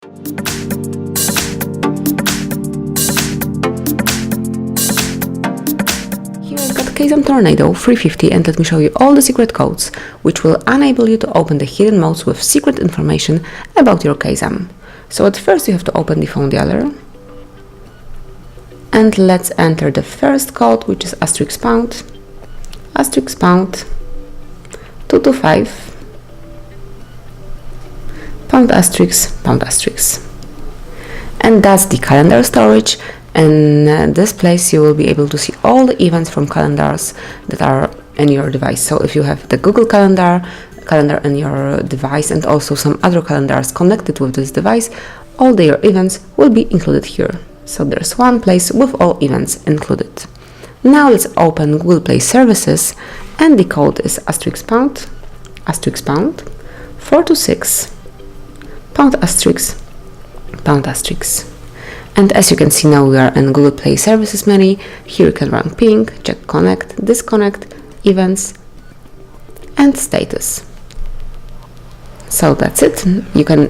Here I've got KAZAM Tornado 350, and let me show you all the secret codes which will enable you to open the hidden modes with secret information about your KAZAM. So at first you have to open the phone dialer, and let's enter the first code, which is *##, 225 #*#. And that's the calendar storage. In this place you will be able to see all the events from calendars that are in your device. So if you have the Google calendar in your device, and also some other calendars connected with this device, all their events will be included here. So there's one place with all events included. Now let's open Google Play Services, and the code is *##, 426 *##. And as you can see, now we are in Google Play Services menu. Here you can run ping, check connect, disconnect, events, and status. So that's it. You can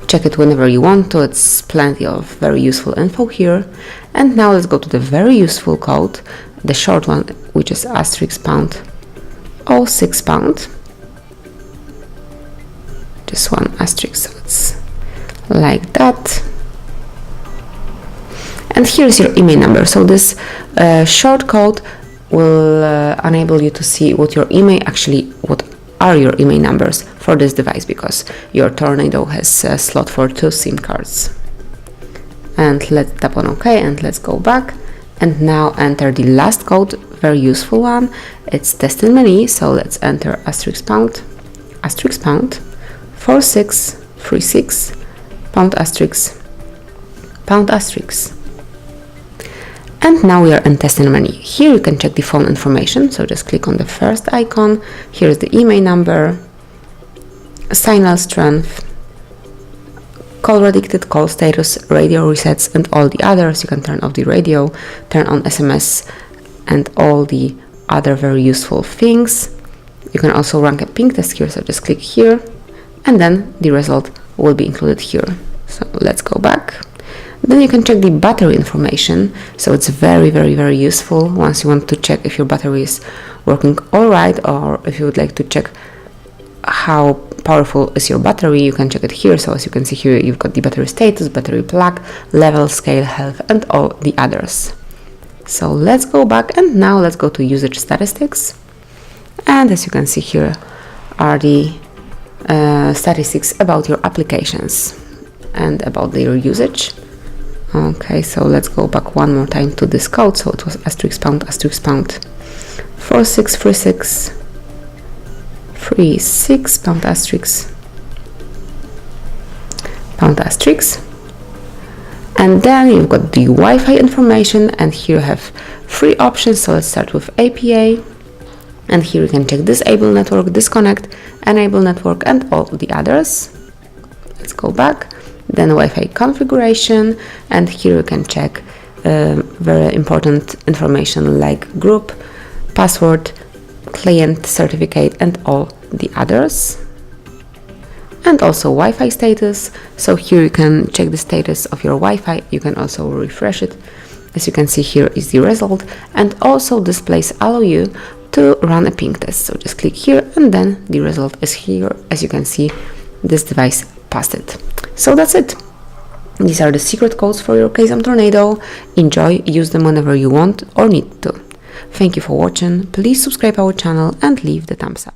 check it whenever you want to. It's plenty of very useful info here. And now let's go to the very useful code, the short one, which is *##, 06 £. Just one asterisk, so it's like that. And here's your email number. So this short code will enable you to see what are your email numbers for this device, because your Tornado has a slot for 2 SIM cards. And let's tap on OK, and let's go back. And now enter the last code, very useful one. It's testing menu, so let's enter *##, 4636 #*#. And now we are in testing menu. Here you can check the phone information, so just click on the first icon. Here's the email number, signal strength, call redacted, call status, radio resets, and all the others. You can turn off the radio, turn on SMS, and all the other very useful things. You can also run a ping test here, so just click here, and then the result will be included here. So let's go back. Then you can check the battery information, so it's very useful once you want to check if your battery is working all right, or if you would like to check how powerful is your battery. You can check it here. So as you can see here, you've got the battery status, battery plug, level, scale, health, and all the others. So let's go back, and now let's go to usage statistics. And as you can see here are the statistics about your applications and about their usage. Okay, so let's go back one more time to this code. So it was *##, 4636 ###. And then you've got the Wi-Fi information, and here you have 3 options. So let's start with APA, and here you can check disable network, disconnect, enable network, and all the others. Let's go back. Then Wi-Fi configuration, and here you can check very important information like group, password, client certificate, and all the others. And also Wi-Fi status. So here you can check the status of your Wi-Fi. You can also refresh it. As you can see, here is the result, and also this place allow you to run a ping test. So just click here, and then the result is here. As you can see, this device passed it. So that's it. These are the secret codes for your KAZAM Tornado. Enjoy, use them whenever you want or need to. Thank you for watching. Please subscribe our channel and leave the thumbs up.